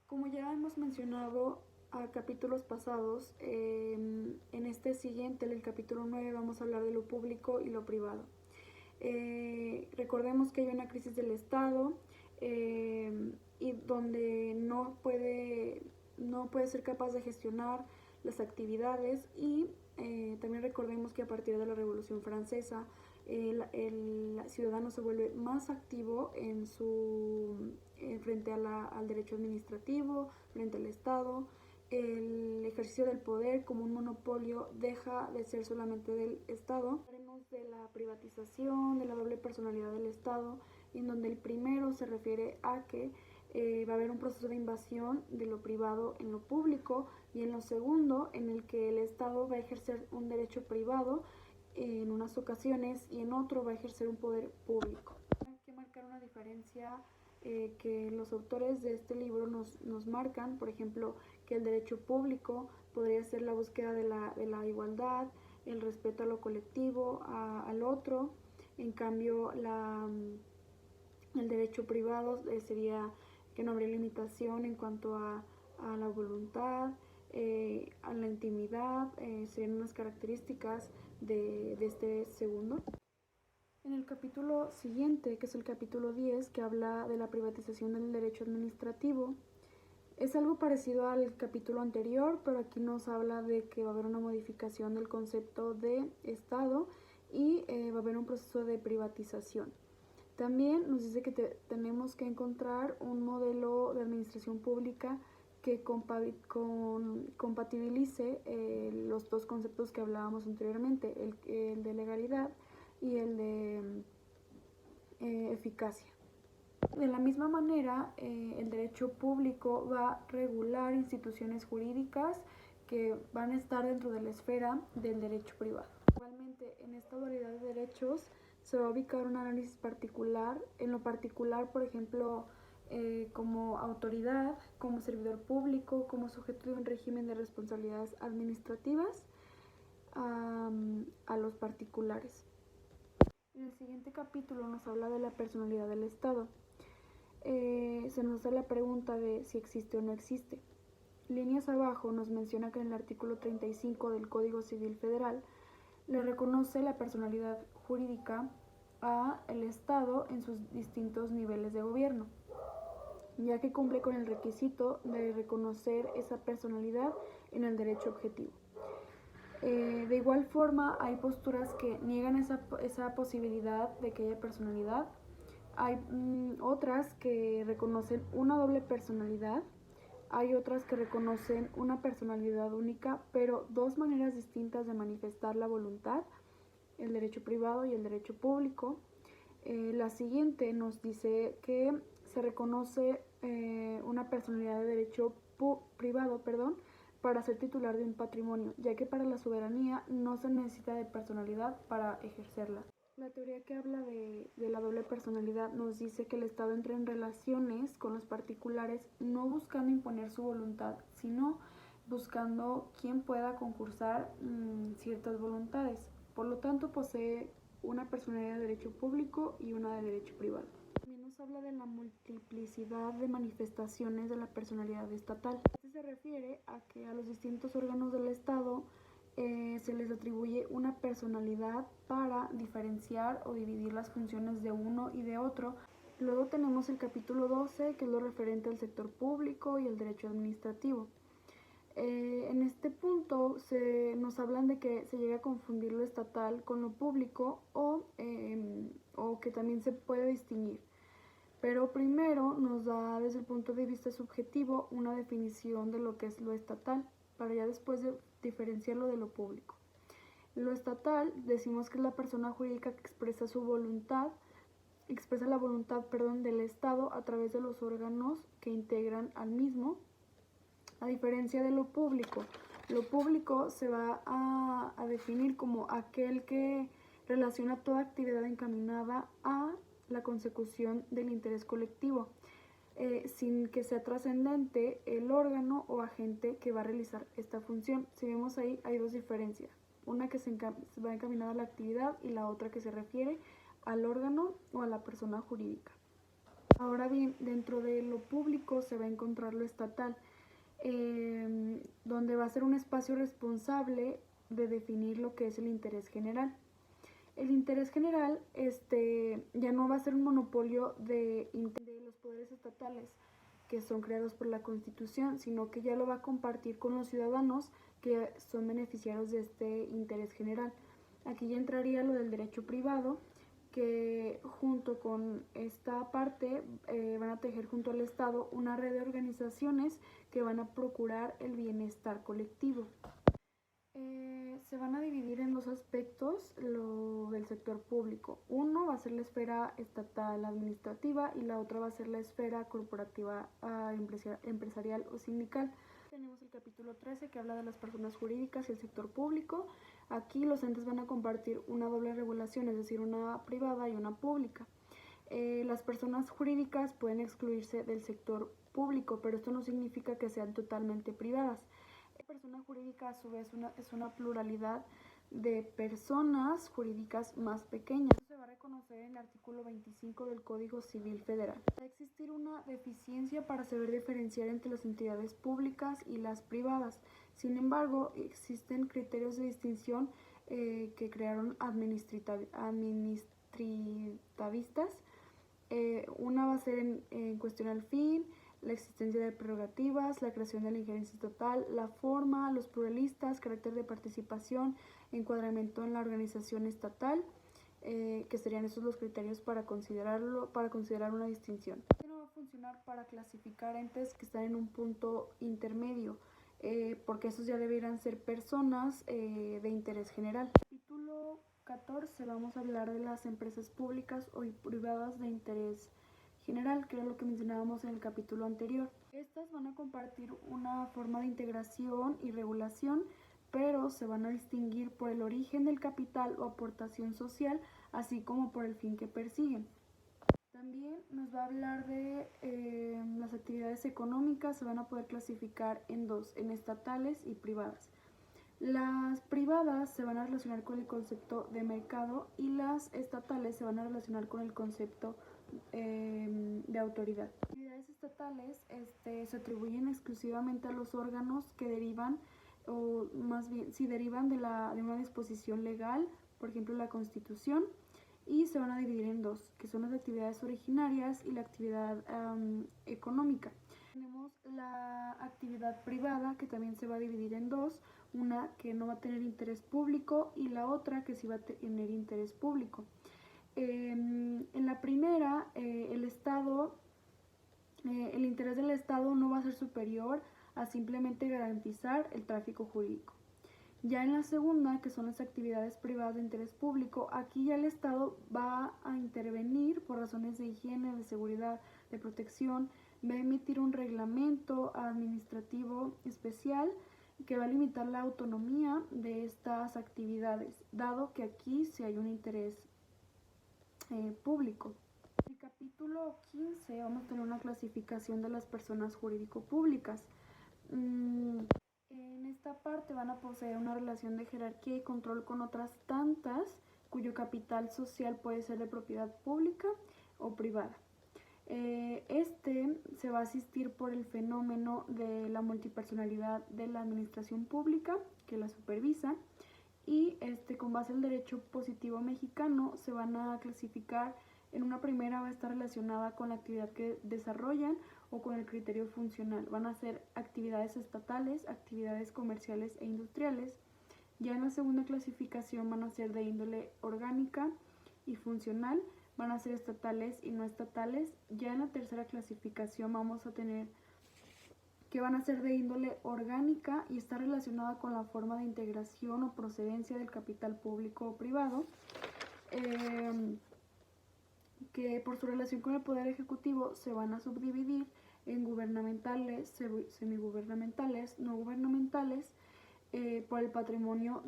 Como ya hemos mencionado a capítulos pasados, en este siguiente, el capítulo 9, vamos a hablar de lo público y lo privado. Recordemos que hay una crisis del Estado y donde no puede ser capaz de gestionar las actividades y también recordemos que a partir de la Revolución Francesa el ciudadano se vuelve más activo frente al derecho administrativo, frente al Estado. El ejercicio del poder como un monopolio deja de ser solamente del Estado. Hablaremos de la privatización, de la doble personalidad del Estado, en donde el primero se refiere a que va a haber un proceso de invasión de lo privado en lo público, y en lo segundo, en el que el Estado va a ejercer un derecho privado en unas ocasiones y en otro va a ejercer un poder público. Hay que marcar una diferencia que los autores de este libro nos marcan, por ejemplo, que el derecho público podría ser la búsqueda de la igualdad, el respeto a lo colectivo, al otro. En cambio, el derecho privado sería que no habría limitación en cuanto a la voluntad, a la intimidad, serían unas características de este segundo. En el capítulo siguiente, que es el capítulo 10, que habla de la privatización del derecho administrativo, es algo parecido al capítulo anterior, pero aquí nos habla de que va a haber una modificación del concepto de Estado y va a haber un proceso de privatización. También nos dice que tenemos que encontrar un modelo de administración pública que compatibilice los dos conceptos que hablábamos anteriormente, el de legalidad y el de eficacia. De la misma manera, el derecho público va a regular instituciones jurídicas que van a estar dentro de la esfera del derecho privado. Igualmente, en esta dualidad de derechos se va a ubicar un análisis particular, en lo particular, por ejemplo, como autoridad, como servidor público, como sujeto de un régimen de responsabilidades administrativas a los particulares. En el siguiente capítulo nos habla de la personalidad del Estado. Se nos da la pregunta de si existe o no existe. Líneas abajo nos menciona que en el artículo 35 del Código Civil Federal le reconoce la personalidad jurídica al Estado en sus distintos niveles de gobierno, ya que cumple con el requisito de reconocer esa personalidad en el derecho objetivo. De igual forma, hay posturas que niegan esa posibilidad de que haya personalidad. Hay otras que reconocen una doble personalidad. Hay otras que reconocen una personalidad única, pero dos maneras distintas de manifestar la voluntad, el derecho privado y el derecho público. La siguiente nos dice que se reconoce una personalidad de derecho privado, para ser titular de un patrimonio, ya que para la soberanía no se necesita de personalidad para ejercerla. La teoría que habla de la doble personalidad nos dice que el Estado entra en relaciones con los particulares no buscando imponer su voluntad, sino buscando quien pueda concursar ciertas voluntades. Por lo tanto, posee una personalidad de derecho público y una de derecho privado. También nos habla de la multiplicidad de manifestaciones de la personalidad estatal. Esto se refiere a que a los distintos órganos del Estado se les atribuye una personalidad para diferenciar o dividir las funciones de uno y de otro. Luego tenemos el capítulo 12, que es lo referente al sector público y el derecho administrativo. En este punto nos hablan de que se llega a confundir lo estatal con lo público o que también se puede distinguir. Pero primero nos da desde el punto de vista subjetivo una definición de lo que es lo estatal, para ya después diferenciarlo de lo público. Lo estatal decimos que es la persona jurídica que expresa la voluntad del Estado a través de los órganos que integran al mismo, a diferencia de lo público. Lo público se va a definir como aquel que relaciona toda actividad encaminada a la consecución del interés colectivo, sin que sea trascendente el órgano o agente que va a realizar esta función. Si vemos ahí, hay dos diferencias, una que se va encaminada a la actividad y la otra que se refiere al órgano o a la persona jurídica. Ahora bien, dentro de lo público se va a encontrar lo estatal, donde va a ser un espacio responsable de definir lo que es el interés general. El interés general ya no va a ser un monopolio de los poderes estatales que son creados por la Constitución, sino que ya lo va a compartir con los ciudadanos que son beneficiarios de este interés general. Aquí ya entraría lo del derecho privado, que junto con esta parte van a tejer junto al Estado una red de organizaciones que van a procurar el bienestar colectivo. Se van a dividir en dos aspectos lo del sector público. Uno va a ser la esfera estatal administrativa y la otra va a ser la esfera corporativa empresarial o sindical. Tenemos el capítulo 13 que habla de las personas jurídicas y el sector público. Aquí los entes van a compartir una doble regulación, es decir, una privada y una pública. Las personas jurídicas pueden excluirse del sector público, pero esto no significa que sean totalmente privadas. Persona jurídica a su vez es una pluralidad de personas jurídicas más pequeñas. Esto se va a reconocer en el artículo 25 del Código Civil Federal. Va a existir una deficiencia para saber diferenciar entre las entidades públicas y las privadas. Sin embargo, existen criterios de distinción que crearon administrativistas. Una va a ser en cuestión al fin, la existencia de prerrogativas, la creación de la injerencia estatal, la forma, los pluralistas, carácter de participación, encuadramiento en la organización estatal, que serían esos los criterios para considerar una distinción. Esto no va a funcionar para clasificar entes que están en un punto intermedio, porque esos ya deberían ser personas de interés general. Capítulo 14 vamos a hablar de las empresas públicas o privadas de interés general, que era lo que mencionábamos en el capítulo anterior. Estas van a compartir una forma de integración y regulación, pero se van a distinguir por el origen del capital o aportación social, así como por el fin que persiguen. También nos va a hablar de las actividades económicas, se van a poder clasificar en dos, en estatales y privadas. Las privadas se van a relacionar con el concepto de mercado y las estatales se van a relacionar con el concepto de autoridad. Las actividades estatales se atribuyen exclusivamente a los órganos que derivan, o más bien, si derivan de una disposición legal, por ejemplo la Constitución, y se van a dividir en dos, que son las actividades originarias y la actividad económica. Tenemos la actividad privada, que también se va a dividir en dos, una que no va a tener interés público y la otra que sí va a tener interés público. En la primera, el interés del Estado no va a ser superior a simplemente garantizar el tráfico jurídico. Ya en la segunda, que son las actividades privadas de interés público, aquí ya el Estado va a intervenir por razones de higiene, de seguridad, de protección, va a emitir un reglamento administrativo especial que va a limitar la autonomía de estas actividades, dado que aquí sí hay un interés público. En el capítulo 15 vamos a tener una clasificación de las personas jurídico-públicas. En esta parte van a poseer una relación de jerarquía y control con otras tantas, cuyo capital social puede ser de propiedad pública o privada. Se va a asistir por el fenómeno de la multipersonalidad de la administración pública que la supervisa, y con base al derecho positivo mexicano se van a clasificar. En una primera va a estar relacionada con la actividad que desarrollan o con el criterio funcional. Van a ser actividades estatales, actividades comerciales e industriales. Ya en la segunda clasificación van a ser de índole orgánica y funcional, van a ser estatales y no estatales. Ya en la tercera clasificación vamos a tener que van a ser de índole orgánica y está relacionada con la forma de integración o procedencia del capital público o privado, que por su relación con el poder ejecutivo se van a subdividir en gubernamentales, semigubernamentales, no gubernamentales, por el patrimonio,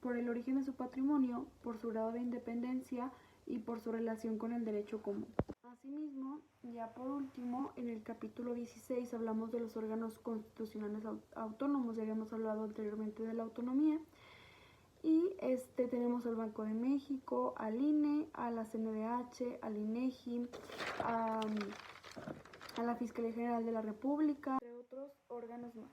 por el origen de su patrimonio, por su grado de independencia y por su relación con el derecho común. Asimismo, ya por último, en el capítulo 16 hablamos de los órganos constitucionales autónomos. Ya habíamos hablado anteriormente de la autonomía. Y tenemos al Banco de México, al INE, a la CNDH, al INEGI, a la Fiscalía General de la República, entre otros órganos más.